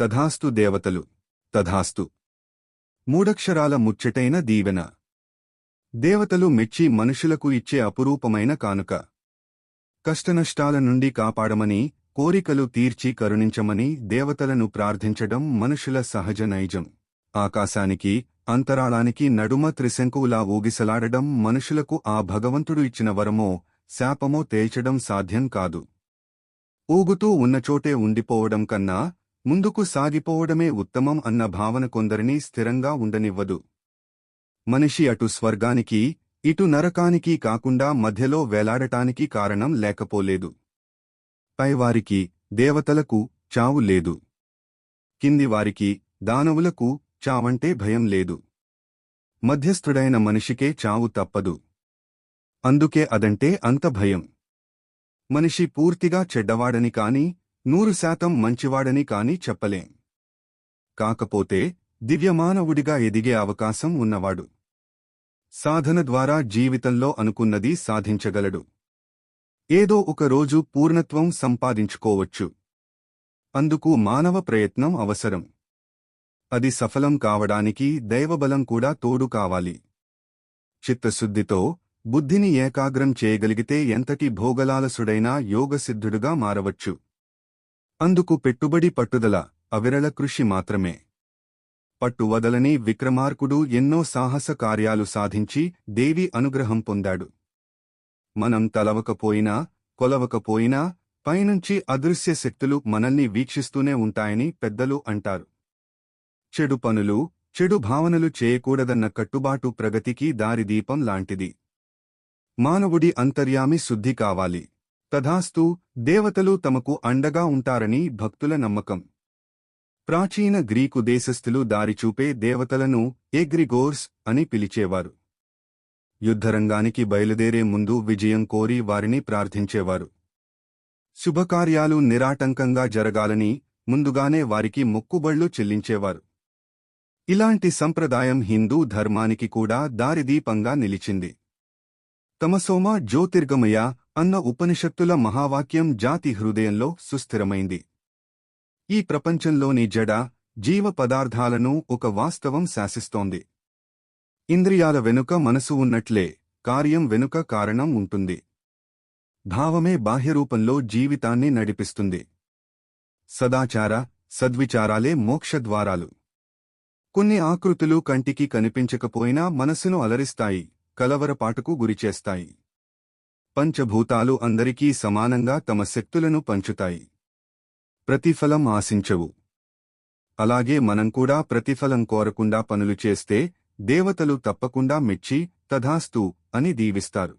తథాస్తు దేవతలు. తథాస్తు. మూడక్షరాల ముచ్చటైన దీవెన. దేవతలు మెచ్చి మనుషులకు ఇచ్చే అపురూపమైన కానుక. కష్టనష్టాల నుండి కాపాడమని, కోరికలు తీర్చి కరుణించమని దేవతలను ప్రార్థించడం మనుషుల సహజ నైజం. ఆకాశానికి, అంతరాళానికి నడుమ త్రిశంకువులా ఊగిసలాడడం మనుషులకు ఆ భగవంతుడు ఇచ్చిన వరమో, శాపమో తేల్చడం సాధ్యం కాదు. ఊగుతూ ఉన్నచోటే ఉండిపోవడం కన్నా ముందుకు సాగిపోవడమే ఉత్తమం అన్న భావన కొందరిని స్థిరంగా ఉండనివ్వదు. మనిషి అటు స్వర్గానికి, ఇటు నరకానికి కాకుండా మధ్యలో వేలాడటానికి కారణం లేకపోలేదు. పైవారికి, దేవతలకు చావు లేదు. కిందివారికి, దానవులకు చావంటే భయం లేదు. మధ్యస్థుడైన మనిషికే చావు తప్పదు. అందుకే అదంటే అంత భయం. మనిషి పూర్తిగా చెడ్డవాడని కాని, 100% మంచివాడని కాని చెప్పలేం. కాకపోతే దివ్యమానవుడిగా ఎదిగే అవకాశం ఉన్నవాడు. సాధన ద్వారా జీవితంలో అనుకున్నది సాధించగలడు. ఏదో ఒక రోజు పూర్ణత్వం సంపాదించుకోవచ్చు. అందుకు మానవ ప్రయత్నం అవసరం. అది సఫలం కావడానికి దైవబలం కూడా తోడు కావాలి. చిత్తశుద్ధితో బుద్ధిని ఏకాగ్రం చేయగలిగితే ఎంతటి భోగలాలసుడైనా యోగసిద్ధుడుగా మారవచ్చు. అందుకు పెట్టుబడి పట్టుదల, అవిరళ కృషి మాత్రమే. పట్టువదలని విక్రమార్కుడు ఎన్నో సాహస కార్యాలు సాధించి దేవి అనుగ్రహం పొందాడు. మనం తలవకపోయినా, కొలవకపోయినా పైనుంచి అదృశ్య శక్తులు మనల్ని వీక్షిస్తూనే ఉంటాయని పెద్దలు అంటారు. చెడు పనులు, చెడు భావనలు చేయకూడదన్న కట్టుబాటు ప్రగతికి దారిదీపం లాంటిది. మానవుడి అంతర్యామి శుద్ధి కావాలి. తథాస్తు. దేవతలు తమకు అండగా ఉంటారని భక్తుల నమ్మకం. ప్రాచీన గ్రీకు దేశస్థులు దారిచూపే దేవతలను ఎగ్రిగోర్స్ అని పిలిచేవారు. యుద్ధరంగానికి బయలుదేరే ముందు విజయం కోరి వారిని ప్రార్థించేవారు. శుభకార్యాలు నిరాటంకంగా జరగాలని ముందుగానే వారికి మొక్కుబళ్లు చెల్లించేవారు. ఇలాంటి సంప్రదాయం హిందూ ధర్మానికి కూడా దారిదీపంగా నిలిచింది. తమసోమ జ్యోతిర్గమయ అన్న ఉపనిషత్తుల మహావాక్యం జాతి హృదయంలో సుస్థిరమైంది. ఈ ప్రపంచంలోని జడ, జీవ పదార్థాలను ఒక వాస్తవం శాసిస్తోంది. ఇంద్రియాల వెనుక మనసు ఉన్నట్లే కార్యం వెనుక కారణం ఉంటుంది. భావమే బాహ్యరూపంలో జీవితాన్ని నడిపిస్తుంది. సదాచార, సద్విచారాలే మోక్షద్వారాలు. కొన్ని ఆకృతులు కంటికి కనిపించకపోయినా మనసును అలరిస్తాయి, కలవరపాటుకు గురిచేస్తాయి. పంచభూతాలు అందరికీ సమానంగా తమ శక్తులను పంచుతాయి. ప్రతిఫలం ఆశించవు. అలాగే మనం కూడా ప్రతిఫలం కోరకుండా పనులు చేస్తే దేవతలు తప్పకుండా మెచ్చి తథాస్తు అని దీవిస్తారు.